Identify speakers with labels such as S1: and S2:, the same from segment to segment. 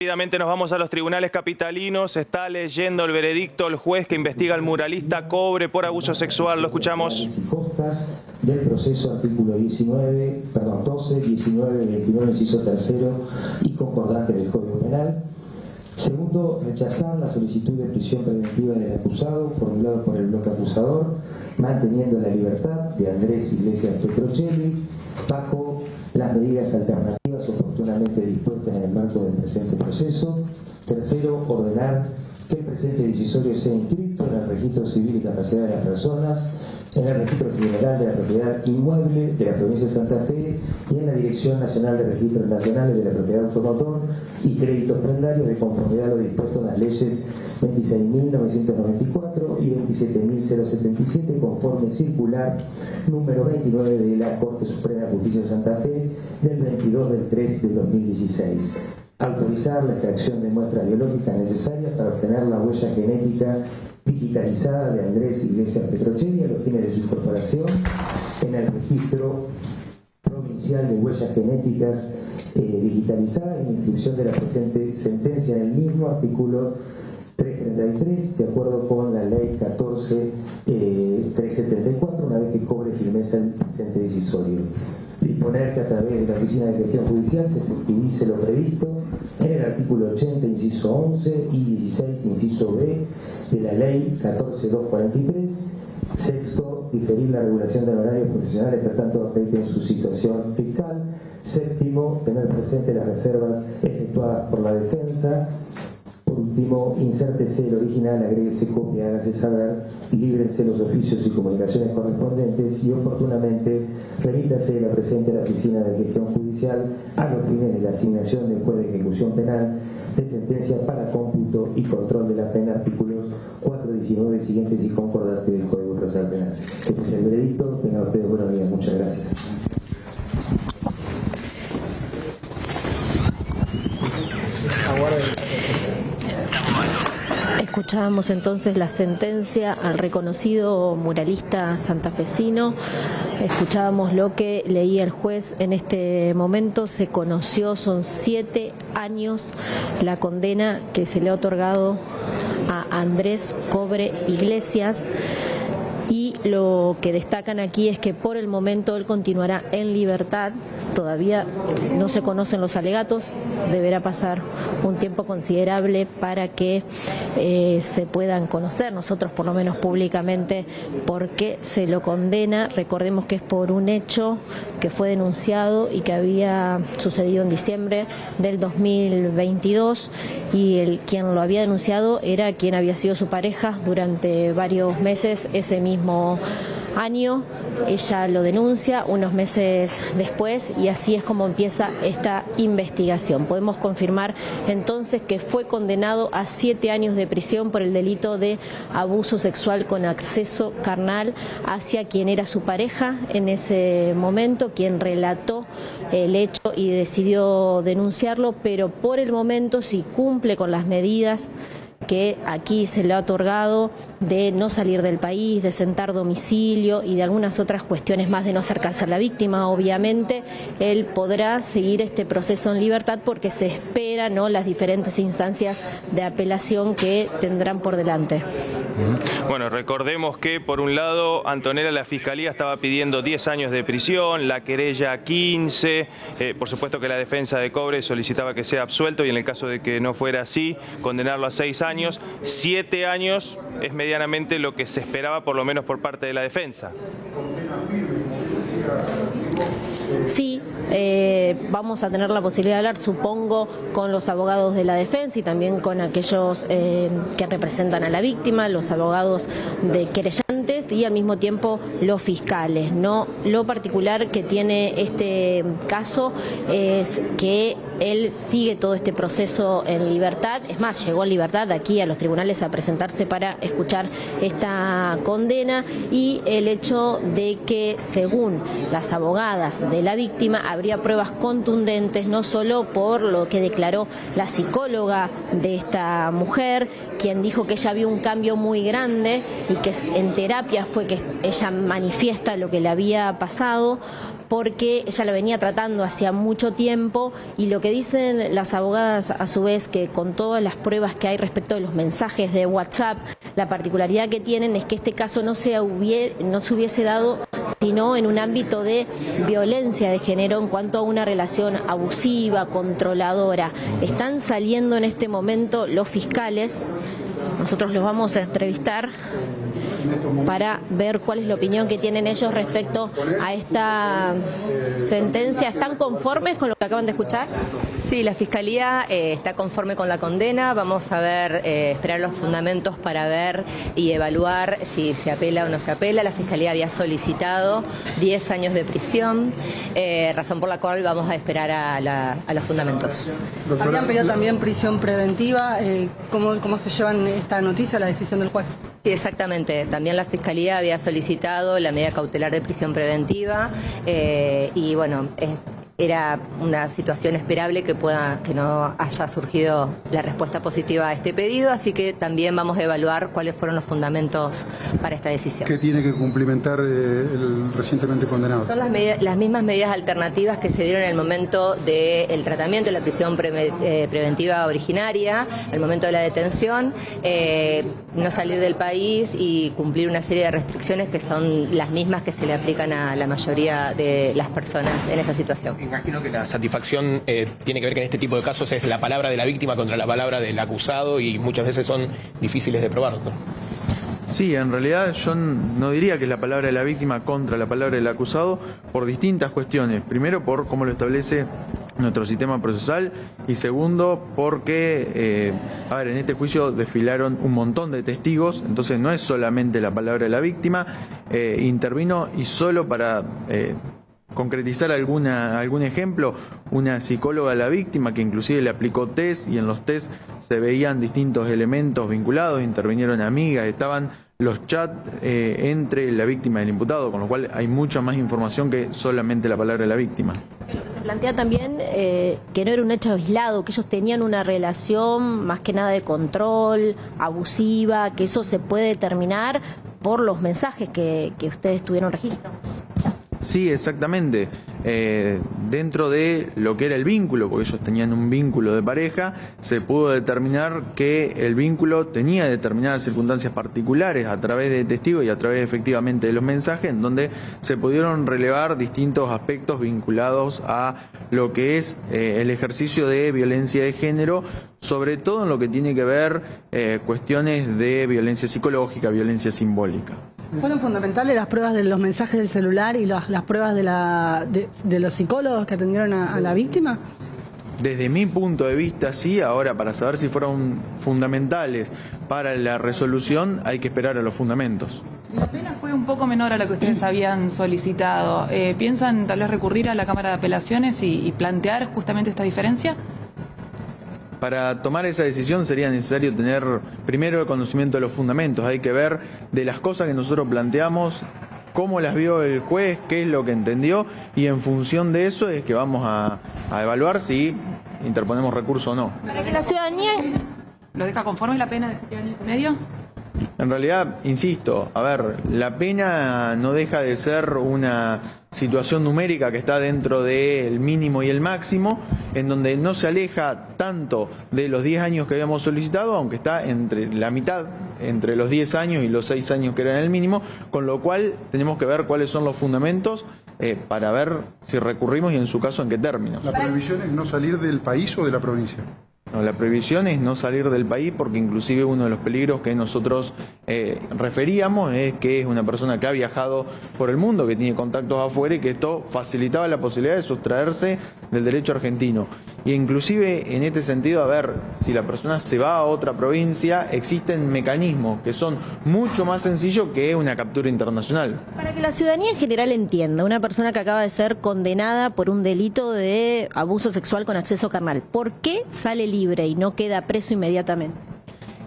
S1: Rápidamente nos vamos a los tribunales capitalinos. Está leyendo el veredicto el juez que investiga al muralista Cobre por abuso sexual. Lo escuchamos.
S2: Costas del proceso artículo 12, 19, 29, inciso tercero y concordante del Código Penal. Segundo, rechazar la solicitud de prisión preventiva del acusado formulado por el bloque acusador, manteniendo la libertad de Andrés Iglesias Petrocelli bajo las medidas alternativas oportunamente dispuestas en el marco del presente proceso. Tercero, ordenar que el presente decisorio sea inscrito en el registro civil y capacidad de las personas, en el registro general de la propiedad inmueble de la provincia de Santa Fe y en la Dirección Nacional de Registros Nacionales de la Propiedad Automotor y Créditos Prendarios de conformidad a lo dispuesto en las leyes 26.994 y 27.077 conforme circular número 29 de la Corte Suprema de Justicia de Santa Fe del 22/3 de 2016. Autorizar la extracción de muestras biológicas necesarias para obtener la huella genética digitalizada de Andrés Iglesias Petrocelli a los fines de su incorporación en el registro provincial de huellas genéticas digitalizadas en inscripción de la presente sentencia en el mismo artículo 333, de acuerdo con la ley 14.374, una vez que cobre firmeza el presente decisorio. Disponer que a través de la Oficina de Gestión Judicial se efectivice lo previsto en el artículo 80, inciso 11 y 16, inciso B de la ley 14.243. Sexto, diferir la regulación de horarios profesionales tratando de acreditar su situación fiscal. Séptimo, tener presente las reservas efectuadas por la defensa. Por último, insértese el original, agréguese copia, hágase saber, líbrense los oficios y comunicaciones correspondientes y oportunamente remítase la presente a la Oficina de Gestión Judicial a los fines de la asignación del juez de ejecución penal de sentencia para cómputo y control de la pena, artículos 419 siguientes y concordantes del Código Procesal Penal. Este es el veredicto. Tengan ustedes buenos días. Muchas gracias.
S3: Escuchábamos entonces la sentencia al reconocido muralista santafesino. Escuchábamos lo que leía el juez en este momento. Se conoció, son 7 años la condena que se le ha otorgado a Andrés Cobre Iglesias. Y lo que destacan aquí es que por el momento él continuará en libertad. Todavía no se conocen los alegatos, deberá pasar un tiempo considerable para que se puedan conocer, nosotros por lo menos públicamente, por qué se lo condena. Recordemos que es por un hecho que fue denunciado y que había sucedido en diciembre del 2022 y quien lo había denunciado era quien había sido su pareja durante varios meses ese mismo año. Ella lo denuncia unos meses después y así es como empieza esta investigación. Podemos confirmar entonces que fue condenado a 7 años de prisión por el delito de abuso sexual con acceso carnal hacia quien era su pareja en ese momento, quien relató el hecho y decidió denunciarlo, pero por el momento si cumple con las medidas que aquí se le ha otorgado de no salir del país, de sentar domicilio y de algunas otras cuestiones más, de no acercarse a la víctima, obviamente él podrá seguir este proceso en libertad porque se espera, ¿no?, las diferentes instancias de apelación que tendrán por delante.
S1: Bueno, recordemos que por un lado Antonella, la Fiscalía estaba pidiendo 10 años de prisión, la querella 15, por supuesto que la defensa de Cobre solicitaba que sea absuelto y en el caso de que no fuera así, condenarlo a 6 años. 7 años es medianamente lo que se esperaba, por lo menos por parte de la defensa.
S3: Sí, vamos a tener la posibilidad de hablar, supongo, con los abogados de la defensa y también con aquellos que representan a la víctima, los abogados de querellantes y al mismo tiempo los fiscales, ¿no? Lo particular que tiene este caso es que él sigue todo este proceso en libertad, es más, llegó en libertad aquí a los tribunales a presentarse para escuchar esta condena y el hecho de que, según las abogadas de la víctima, habría pruebas contundentes, no solo por lo que declaró la psicóloga de esta mujer, quien dijo que ella vio un cambio muy grande y que en terapia fue que ella manifiesta lo que le había pasado, porque ella lo venía tratando hacía mucho tiempo y lo que dicen las abogadas, a su vez, que con todas las pruebas que hay respecto de los mensajes de WhatsApp, la particularidad que tienen es que este caso no se hubiese dado sino en un ámbito de violencia de género en cuanto a una relación abusiva, controladora. Están saliendo en este momento los fiscales, nosotros los vamos a entrevistar para ver cuál es la opinión que tienen ellos respecto a esta sentencia. ¿Están conformes con lo que acaban de escuchar?
S4: Sí, la Fiscalía está conforme con la condena. Vamos a ver, esperar los fundamentos para ver y evaluar si se apela o no se apela. La Fiscalía había solicitado 10 años de prisión, razón por la cual vamos a esperar a los fundamentos.
S5: Habían pedido también prisión preventiva. ¿Cómo se llevan esta noticia, la decisión del juez?
S4: Sí, exactamente. También la Fiscalía había solicitado la medida cautelar de prisión preventiva y bueno, era una situación esperable que no haya surgido la respuesta positiva a este pedido, así que también vamos a evaluar cuáles fueron los fundamentos para esta decisión.
S6: ¿Qué tiene que cumplimentar el recientemente condenado?
S4: Son las mismas medidas alternativas que se dieron en el momento del tratamiento de la prisión preventiva originaria, al momento de la detención, no salir del país y cumplir una serie de restricciones que son las mismas que se le aplican a la mayoría de las personas en esa situación.
S7: Imagino que la satisfacción tiene que ver que en este tipo de casos es la palabra de la víctima contra la palabra del acusado y muchas veces son difíciles de probar, ¿no?
S8: Sí, en realidad yo no diría que es la palabra de la víctima contra la palabra del acusado por distintas cuestiones. Primero, por cómo lo establece nuestro sistema procesal y segundo, porque, en este juicio desfilaron un montón de testigos, entonces no es solamente la palabra de la víctima, intervino y solo para concretizar algún ejemplo, una psicóloga a la víctima que inclusive le aplicó test y en los test se veían distintos elementos vinculados, intervinieron amigas, estaban los chats entre la víctima y el imputado, con lo cual hay mucha más información que solamente la palabra de la víctima.
S3: Lo que se plantea también que no era un hecho aislado, que ellos tenían una relación más que nada de control, abusiva, que eso se puede determinar por los mensajes que ustedes tuvieron registro.
S8: Sí, exactamente. Dentro de lo que era el vínculo, porque ellos tenían un vínculo de pareja, se pudo determinar que el vínculo tenía determinadas circunstancias particulares a través de testigos y a través efectivamente de los mensajes, en donde se pudieron relevar distintos aspectos vinculados a lo que es el ejercicio de violencia de género, sobre todo en lo que tiene que ver cuestiones de violencia psicológica, violencia simbólica.
S5: ¿Fueron fundamentales las pruebas de los mensajes del celular y las pruebas de los psicólogos que atendieron a la víctima?
S8: Desde mi punto de vista, sí. Ahora, para saber si fueron fundamentales para la resolución, hay que esperar a los fundamentos.
S9: La pena fue un poco menor a la que ustedes habían solicitado. ¿Piensan tal vez recurrir a la Cámara de Apelaciones y plantear justamente esta diferencia?
S8: Para tomar esa decisión sería necesario tener primero el conocimiento de los fundamentos. Hay que ver de las cosas que nosotros planteamos, cómo las vio el juez, qué es lo que entendió, y en función de eso es que vamos a evaluar si interponemos recurso o no.
S3: Para que la ciudadanía...
S9: ¿Lo deja conforme la pena de 7 años y medio?
S8: En realidad, insisto, la pena no deja de ser una situación numérica que está dentro del mínimo y el máximo, en donde no se aleja tanto de los 10 años que habíamos solicitado, aunque está entre la mitad, entre los 10 años y los 6 años que eran el mínimo, con lo cual tenemos que ver cuáles son los fundamentos para ver si recurrimos y en su caso en qué términos.
S6: ¿La prohibición es no salir del país o de la provincia?
S8: No, la prohibición es no salir del país porque inclusive uno de los peligros que nosotros referíamos es que es una persona que ha viajado por el mundo, que tiene contactos afuera y que esto facilitaba la posibilidad de sustraerse del derecho argentino. Y inclusive en este sentido, si la persona se va a otra provincia, existen mecanismos que son mucho más sencillos que una captura internacional.
S3: Para que la ciudadanía en general entienda, una persona que acaba de ser condenada por un delito de abuso sexual con acceso carnal, ¿por qué sale libre y no queda preso inmediatamente?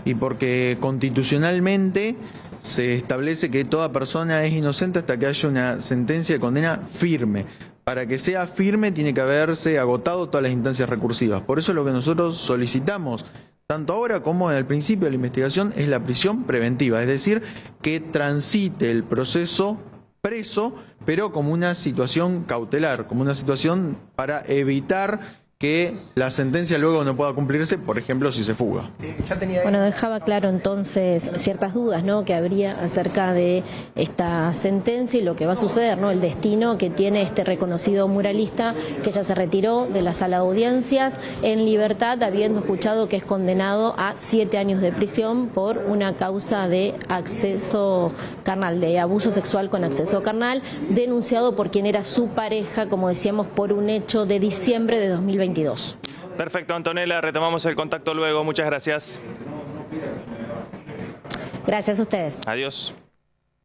S8: Y porque constitucionalmente se establece que toda persona es inocente hasta que haya una sentencia de condena firme. Para que sea firme tiene que haberse agotado todas las instancias recursivas. Por eso lo que nosotros solicitamos, tanto ahora como en el principio de la investigación, es la prisión preventiva, es decir, que transite el proceso preso, pero como una situación cautelar, como una situación para evitar que la sentencia luego no pueda cumplirse, por ejemplo, si se fuga.
S3: Bueno, dejaba claro entonces ciertas dudas, ¿no?, que habría acerca de esta sentencia y lo que va a suceder, ¿no?, el destino que tiene este reconocido muralista, que ya se retiró de la sala de audiencias en libertad, habiendo escuchado que es condenado a 7 años de prisión por una causa de acceso carnal, de abuso sexual con acceso carnal, denunciado por quien era su pareja, como decíamos, por un hecho de diciembre de 2022.
S1: Perfecto, Antonella, retomamos el contacto luego. Muchas gracias.
S3: Gracias a ustedes.
S1: Adiós.